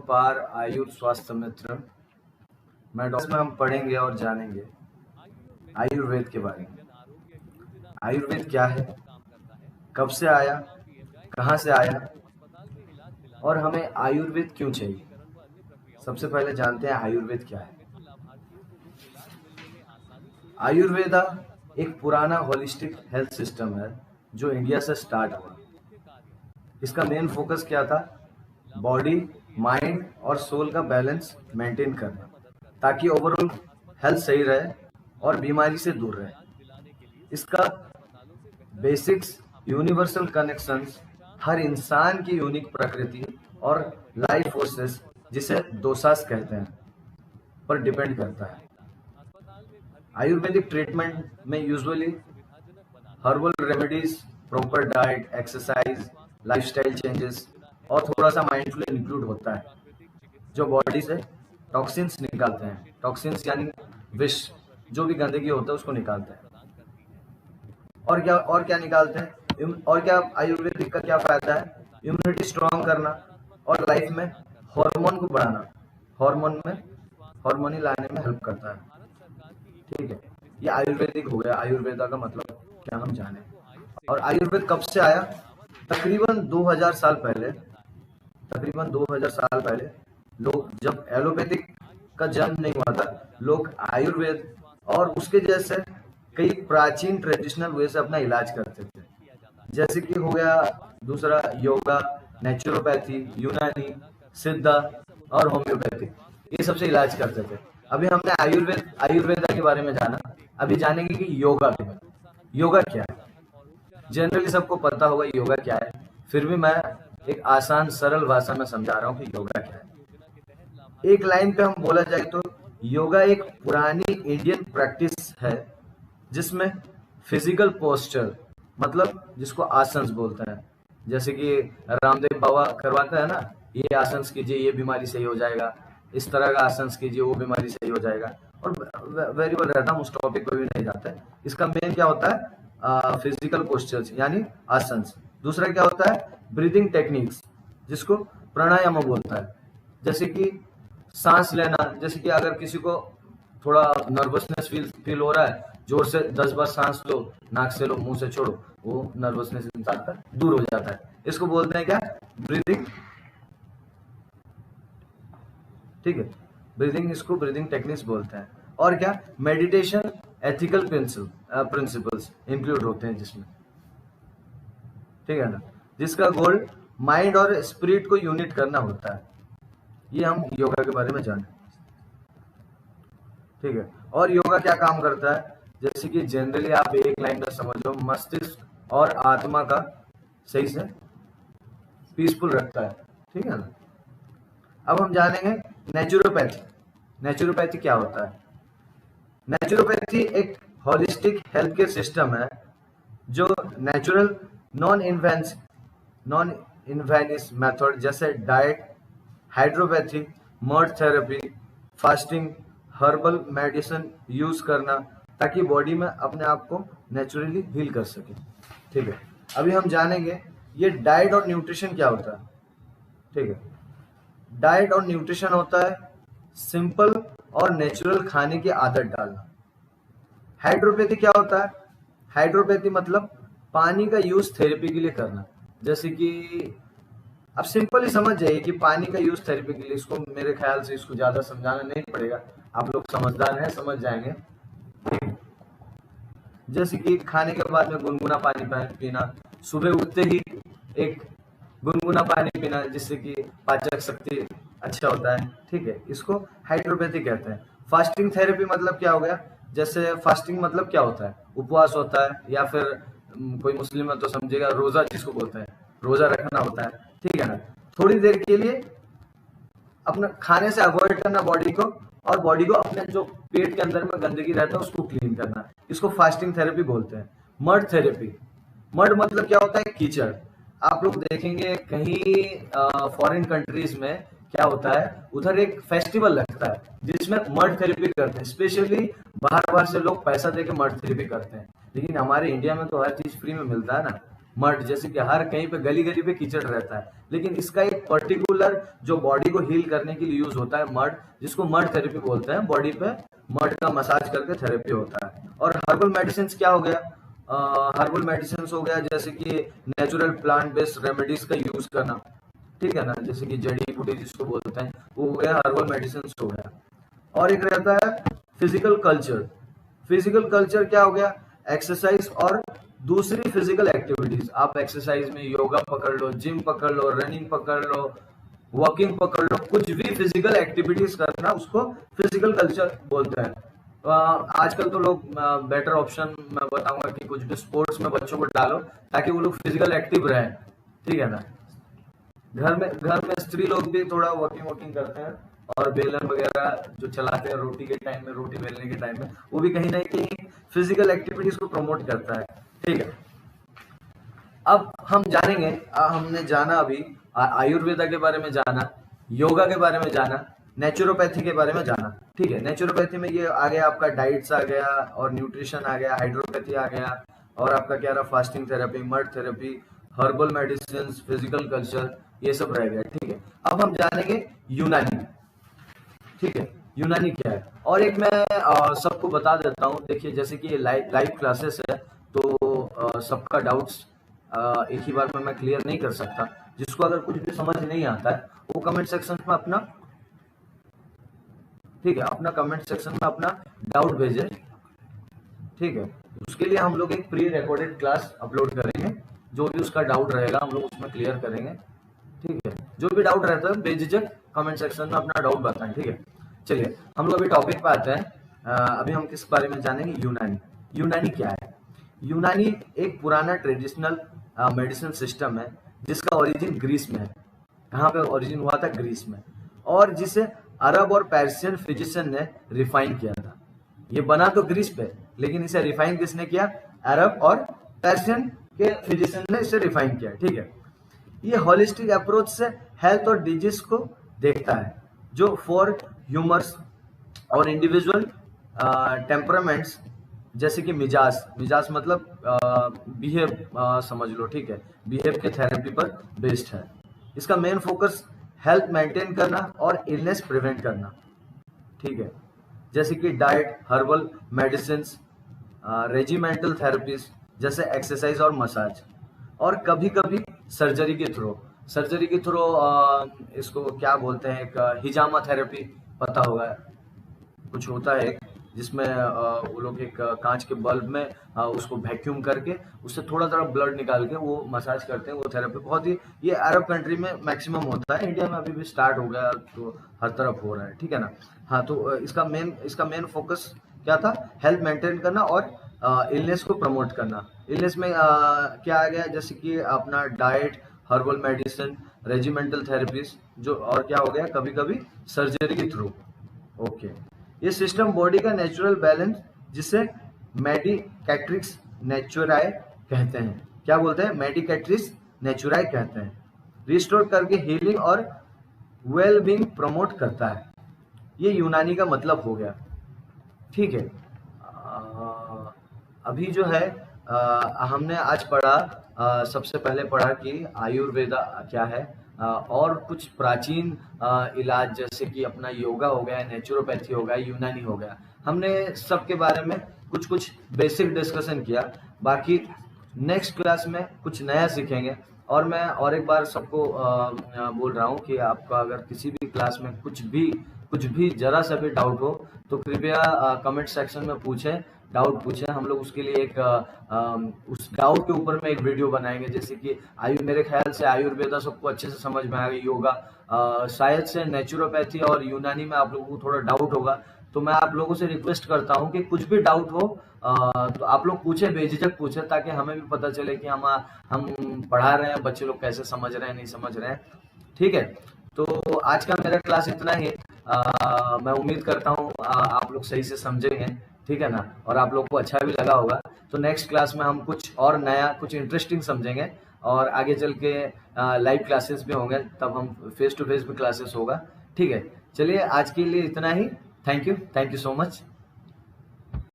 पार आयुर स्वास्थ्य मित्र। मैं डॉक्टर में हम पढ़ेंगे और जानेंगे आयुर्वेद के बारे में। आयुर्वेद क्या है, कब से आया, कहाँ से आया और हमें आयुर्वेद क्यों चाहिए। सबसे पहले जानते हैं आयुर्वेद क्या है। आयुर्वेदा एक पुराना होलिस्टिक हेल्थ सिस्टम है जो इंडिया से स्टार्ट हुआ। इसका मेन फोकस क्या था? बॉडी, माइंड और सोल का बैलेंस मेंटेन करना, ताकि ओवरऑल हेल्थ सही रहे और बीमारी से दूर रहे। इसका बेसिक्स, यूनिवर्सल कनेक्शंस, हर इंसान की यूनिक प्रकृति और लाइफ फोर्सेस, जिसे दोसास कहते हैं, पर डिपेंड करता है। आयुर्वेदिक ट्रीटमेंट में usually herbal remedies, proper diet, exercise, lifestyle changes और थोड़ा सा माइंडफुल इंक्लूड होता है, जो बॉडी से टॉक्सिन्स निकालते हैं। टॉक्सिन्स यानी विष, जो भी गंदगी होता है उसको निकालते हैं। और क्या निकालते हैं? और क्या आयुर्वेदिक का क्या फायदा है? इम्यूनिटी स्ट्रांग करना और लाइफ में हार्मोन को बढ़ाना, हार्मोनी लाने में हेल्प करता है। ठीक है, ये आयुर्वेदिक हो गया। आयुर्वेदा का मतलब क्या हम जाने। और आयुर्वेद कब से आया? तकरीबन 2000 साल पहले। तकरीबन 2000 साल पहले लोग, जब एलोपैथिक का जन्म नहीं हुआ था, लोग आयुर्वेद और उसके जैसे कई प्राचीन ट्रेडिशनल वे से अपना इलाज करते थे। जैसे कि हो गया दूसरा योगा, नेचुरोपैथी, यूनानी, सिद्धा और होम्योपैथी, ये सबसे इलाज करते थे। अभी हमने आयुर्वेदा के बारे में जाना। अभी जानेंगे कि योगा के बारे में। योगा क्या है? जनरली सबको पता होगा योगा क्या है, फिर भी मैं एक आसान सरल भाषा में समझा रहा हूँ कि योगा क्या है। एक लाइन पे हम बोला जाए तो योगा एक पुरानी इंडियन प्रैक्टिस है जिसमें फिजिकल पोस्चर, मतलब जिसको आसन्स बोलते हैं, जैसे कि रामदेव बाबा करवाते हैं ना, ये आसन्स कीजिए ये बीमारी सही हो जाएगा, इस तरह का आसन्स कीजिए वो बीमारी सही हो जाएगा। और वेरी वेल रहता हूँ, उस टॉपिक पर भी नहीं जाता है। इसका मेन क्या होता है? फिजिकल पोस्चर्स यानी आसन्स। दूसरा क्या होता है? ब्रीदिंग टेक्निक्स, जिसको प्राणायाम बोलता है। जैसे कि सांस लेना, जैसे कि अगर किसी को थोड़ा नर्वसनेस फील हो रहा है, जोर से 10 बार सांस लो, नाक से लो, मुंह से छोड़ो, वो नर्वसनेस इंसान का दूर हो जाता है। इसको बोलते हैं क्या? ब्रीदिंग। ठीक है, ब्रीदिंग, इसको ब्रीदिंग टेक्निक्स बोलते हैं। और क्या? मेडिटेशन, एथिकल प्रिंसिपल्स इंक्लूड होते हैं जिसमें। ठीक है ना, जिसका गोल माइंड और स्पिरिट को यूनिट करना होता है। ये हम योगा के बारे में जाने। ठीक है, और योगा क्या काम करता है? जैसे कि जनरली आप एक लाइन का समझो, मस्तिष्क और आत्मा का सही से पीसफुल रखता है। ठीक है ना। अब हम जानेंगे नेचुरोपैथी। नेचुरोपैथी क्या होता है? नेचुरोपैथी एक होलिस्टिक हेल्थ केयर सिस्टम है जो नेचुरल, नॉन इन्वेनिस मेथड जैसे diet, hydropathy, mud therapy, fasting, herbal medicine use करना, ताकि बॉडी में अपने आप को नेचुरली हील कर सके। ठीक है, अभी हम जानेंगे ये डाइट और न्यूट्रिशन क्या होता है। ठीक है, डाइट और न्यूट्रिशन होता है सिंपल और नेचुरल खाने की आदत डालना। हाइड्रोपैथी क्या होता है? हाइड्रोपैथी मतलब पानी का यूज थेरेपी के लिए करना। जैसे कि अब सिंपल ही समझ जाइए कि पानी का यूज थेरेपी के लिए, इसको मेरे ख्याल से इसको ज्यादा समझाना नहीं पड़ेगा, आप लोग समझदार हैं, समझ जाएंगे। जैसे कि खाने के बाद में गुनगुना पानी पीना, सुबह उठते ही एक गुनगुना पानी पीना, जिससे कि पाचक शक्ति अच्छा होता है। ठीक है, इसको हाइड्रोपैथी कहते हैं। फास्टिंग थेरेपी मतलब क्या हो गया? जैसे फास्टिंग मतलब क्या होता है? उपवास होता है, या फिर कोई मुस्लिम है तो समझेगा रोजा जिसको बोलते हैं, रोजा रखना होता है। ठीक है ना, थोड़ी देर के लिए अपना खाने से अवॉइड करना बॉडी को, और बॉडी को अपने जो पेट के अंदर में गंदगी रहता है उसको क्लीन करना, इसको फास्टिंग थेरेपी बोलते हैं। मड थेरेपी, मड मतलब क्या होता है? कीचड़। आप लोग देखेंगे कहीं फॉरेन कंट्रीज में क्या होता है, उधर एक फेस्टिवल लगता है जिसमें मड थेरेपी करते हैं। स्पेशली बाहर बाहर से लोग पैसा देके मड थेरेपी करते हैं, लेकिन हमारे इंडिया में तो हर चीज फ्री में मिलता है ना। मड, जैसे कि हर कहीं पे गली गली पे कीचड़ रहता है, लेकिन इसका एक पर्टिकुलर जो बॉडी को हील करने के लिए यूज होता है मड, जिसको मड थेरेपी बोलते हैं। बॉडी पे मड का मसाज करके थेरेपी होता है। और हर्बल मेडिसिन क्या हो गया? हर्बल मेडिसिन हो गया जैसे कि नेचुरल प्लांट बेस्ड रेमेडीज का यूज करना, ठीक है ना, जैसे कि जड़ी बूटी जिसको बोलते हैं, वो हो गया हर्बल मेडिसिन हो गया। और एक रहता है फिजिकल कल्चर। फिजिकल कल्चर क्या हो गया? एक्सरसाइज और दूसरी फिजिकल एक्टिविटीज। आप एक्सरसाइज में योगा पकड़ लो, जिम पकड़ लो, रनिंग पकड़ लो, वॉकिंग पकड़ लो, कुछ भी फिजिकल एक्टिविटीज करना उसको फिजिकल कल्चर बोलते हैं। आजकल तो लोग बेटर ऑप्शन मैं बताऊंगा कि कुछ भी स्पोर्ट्स में बच्चों को डालो ताकि वो लोग फिजिकल एक्टिव रहें, ठीक है ना। घर में स्त्री लोग भी थोड़ा वॉकिंग वॉकिंग करते हैं, और बेलन वगैरह जो चलाते हैं रोटी के टाइम में, रोटी बेलने के टाइम में, वो भी कहीं ना कहीं फिजिकल एक्टिविटीज को प्रमोट करता है, ठीक है। अब हम जानेंगे, हमने जाना अभी आयुर्वेदा के बारे में जाना, योगा के बारे में जाना, नेचुरोपैथी के बारे में जाना, ठीक है। नेचुरोपैथी में ये आ गया आपका डाइट्स आ गया, और न्यूट्रिशन आ गया, हाइड्रोपैथी आ गया, और आपका क्या रहा? Fasting therapy, mud therapy, herbal medicine, physical culture, ये सब रह गया, ठीक है। अब हम जानेंगे यूनानी, ठीक है। यूनानी क्या है? और एक मैं सबको बता देता हूँ, देखिए जैसे कि ये लाइव क्लासेस है, तो सबका डाउट्स एक ही बार में मैं क्लियर नहीं कर सकता। जिसको अगर कुछ भी समझ नहीं आता है वो कमेंट सेक्शन में अपना, ठीक है, अपना कमेंट सेक्शन में अपना डाउट भेजे, ठीक है। उसके लिए हम लोग एक प्री रिकॉर्डेड क्लास अपलोड करेंगे, जो भी उसका डाउट रहेगा हम लोग उसमें क्लियर करेंगे, ठीक है। जो भी डाउट रहता है बेझिझक कमेंट सेक्शन में अपना डाउट बताएं, ठीक है। चलिए हम लोग अभी टॉपिक पे आते हैं। अभी हम किस बारे में जानेंगे? यूनानी। यूनानी क्या है? यूनानी एक पुराना ट्रेडिशनल मेडिसिन सिस्टम है जिसका ओरिजिन ग्रीस में है। कहाँ पे ओरिजिन हुआ था? ग्रीस में। और जिसे अरब और पर्शियन फिजिशियन ने रिफाइन किया था। ये बना तो ग्रीस पे, लेकिन इसे रिफाइन किसने किया? अरब और पर्शियन के फिजिशियन ने इसे रिफाइन किया, ठीक है। ये होलिस्टिक अप्रोच से हेल्थ और डिजीज को देखता है, जो फॉर ह्यूमर्स और इंडिविजुअल टेम्परामेंट्स, जैसे कि मिजाज मतलब बिहेव समझ लो, ठीक है, बिहेव के थेरेपी पर बेस्ड है। इसका मेन फोकस हेल्थ मेंटेन करना और इलनेस प्रिवेंट करना, ठीक है, जैसे कि diet, herbal medicine, regimental therapies जैसे एक्सरसाइज और मसाज, और कभी कभी सर्जरी के थ्रू। इसको क्या बोलते हैं? एक हिजामा थेरेपी, पता होगा, कुछ होता है एक, जिसमें वो लोग एक कांच के बल्ब में उसको वैक्यूम करके उससे थोड़ा थोड़ा ब्लड निकाल के वो मसाज करते हैं। वो थेरेपी बहुत ही, ये अरब कंट्री में मैक्सिमम होता है, इंडिया में अभी भी स्टार्ट हो गया, तो हर तरफ हो रहा है, ठीक है ना। हाँ, तो इसका मेन फोकस क्या था? हेल्थ मेंटेन करना और इलनेस को प्रमोट करना। इलनेस में क्या आ गया? जैसे कि अपना diet, herbal medicine, regimental therapies, जो और क्या हो गया? कभी कभी सर्जरी के थ्रू, ओके। ये सिस्टम बॉडी का नेचुरल बैलेंस, जिसे मेडिकेट्रिक्स नेचुराe कहते हैं। क्या बोलते हैं? मेडिकेट्रिक्स नेचुराe कहते हैं। रिस्टोर करके हीलिंग और वेलबींग प्रमोट करता है। ये यूनानी का मतलब हो गया, ठीक है। अभी जो है हमने आज पढ़ा, सबसे पहले पढ़ा कि आयुर्वेदा क्या है, और कुछ प्राचीन इलाज जैसे कि अपना योगा हो गया, नेचुरोपैथी हो गया, यूनानी हो गया। हमने सबके बारे में कुछ कुछ बेसिक डिस्कशन किया। बाकी नेक्स्ट क्लास में कुछ नया सीखेंगे। और मैं और एक बार सबको बोल रहा हूँ कि आपका अगर किसी भी क्लास में कुछ भी जरा सा भी डाउट हो तो कृपया कमेंट सेक्शन में पूछें, डाउट पूछें। हम लोग उसके लिए एक उस डाउट के ऊपर में एक वीडियो बनाएंगे। जैसे कि मेरे ख्याल से आयुर्वेदा सबको अच्छे से समझ में आएगा, योगा शायद से नेचुरोपैथी और यूनानी में आप लोगों को थोड़ा डाउट होगा। तो मैं आप लोगों से रिक्वेस्ट करता हूं कि कुछ भी डाउट हो तो आप लोग पूछें, बेझिझक पूछें, ताकि हमें भी पता चले कि हम पढ़ा रहे हैं, बच्चे लोग कैसे समझ रहे हैं, नहीं समझ रहे हैं, ठीक है। तो आज का मेरा क्लास इतना ही। मैं उम्मीद करता हूँ आप लोग सही से समझेंगे, ठीक है ना, और आप लोग को अच्छा भी लगा होगा। तो नेक्स्ट क्लास में हम कुछ और नया, कुछ इंटरेस्टिंग समझेंगे, और आगे चल के लाइव क्लासेस भी होंगे, तब हम फेस टू फेस भी क्लासेस होगा, ठीक है। चलिए आज के लिए इतना ही। Thank you so much.